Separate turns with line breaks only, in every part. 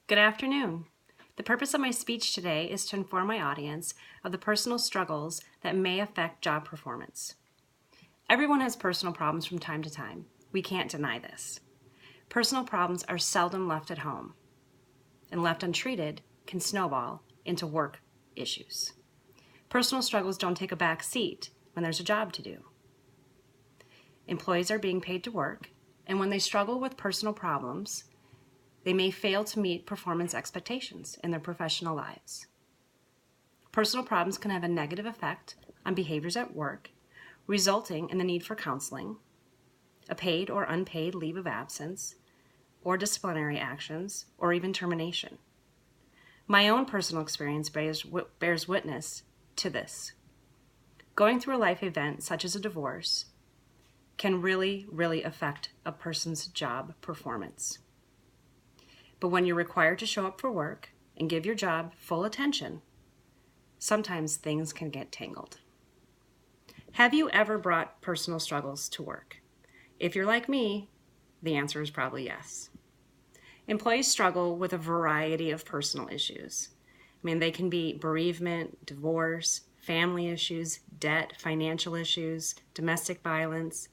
Good afternoon. The purpose of my speech today is to inform my audience of the personal struggles that may affect job performance. Everyone has personal problems from time to time. We can't deny this. Personal problems are seldom left at home, and left untreated can snowball into work issues. Personal struggles don't take a back seat when there's a job to do. Employees are being paid to work, and when they struggle with personal problems, they may fail to meet performance expectations in their professional lives. Personal problems can have a negative effect on behaviors at work, resulting in the need for counseling, a paid or unpaid leave of absence, or disciplinary actions, or even termination. My own personal experience bears witness to this. Going through a life event such as a divorce can really affect a person's job performance. But when you're required to show up for work and give your job full attention, sometimes things can get tangled. Have you ever brought personal struggles to work? If you're like me, the answer is probably yes. Employees struggle with a variety of personal issues. They can be bereavement, divorce, family issues, debt, financial issues, domestic violence,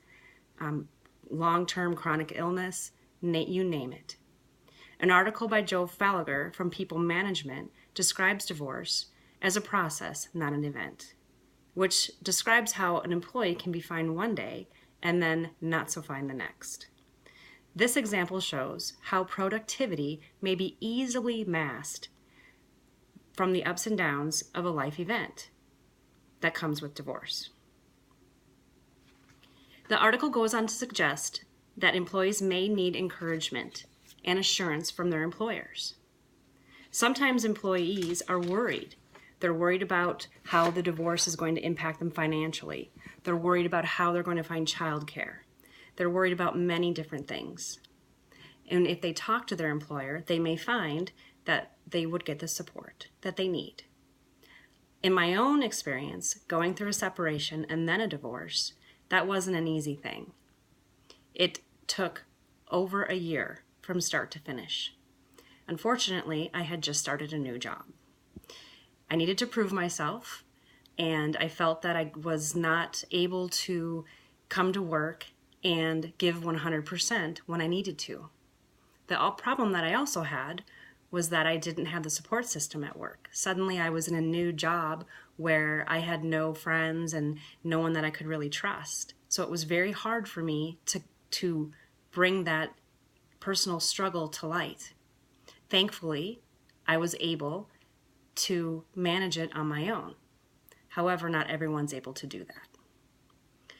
long-term chronic illness, you name it. An article by Joe Falliger from People Management describes divorce as a process, not an event, which describes how an employee can be fine one day and then not so fine the next. This example shows how productivity may be easily masked from the ups and downs of a life event that comes with divorce. The article goes on to suggest that employees may need encouragement and assurance from their employers. Sometimes employees are worried. They're worried about how the divorce is going to impact them financially. They're worried about how they're going to find childcare. They're worried about many different things. And if they talk to their employer, they may find that they would get the support that they need. In my own experience, going through a separation and then a divorce, that wasn't an easy thing. It took over a year from start to finish. Unfortunately, I had just started a new job. I needed to prove myself, and I felt that I was not able to come to work and give 100% when I needed to. The problem that I also had was that I didn't have the support system at work. Suddenly I was in a new job where I had no friends and no one that I could really trust. So it was very hard for me to bring that personal struggle to light. Thankfully, I was able to manage it on my own. However, not everyone's able to do that.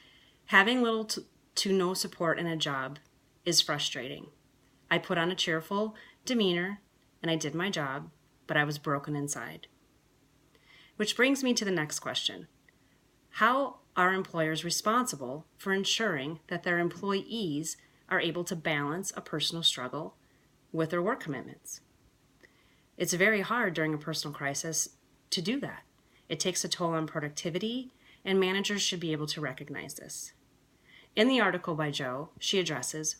Having little to no support in a job is frustrating. I put on a cheerful demeanor and I did my job, but I was broken inside. Which brings me to the next question. How are employers responsible for ensuring that their employees are able to balance a personal struggle with their work commitments? It's very hard during a personal crisis to do that. It takes a toll on productivity, and managers should be able to recognize this. In the article by Joe, she addresses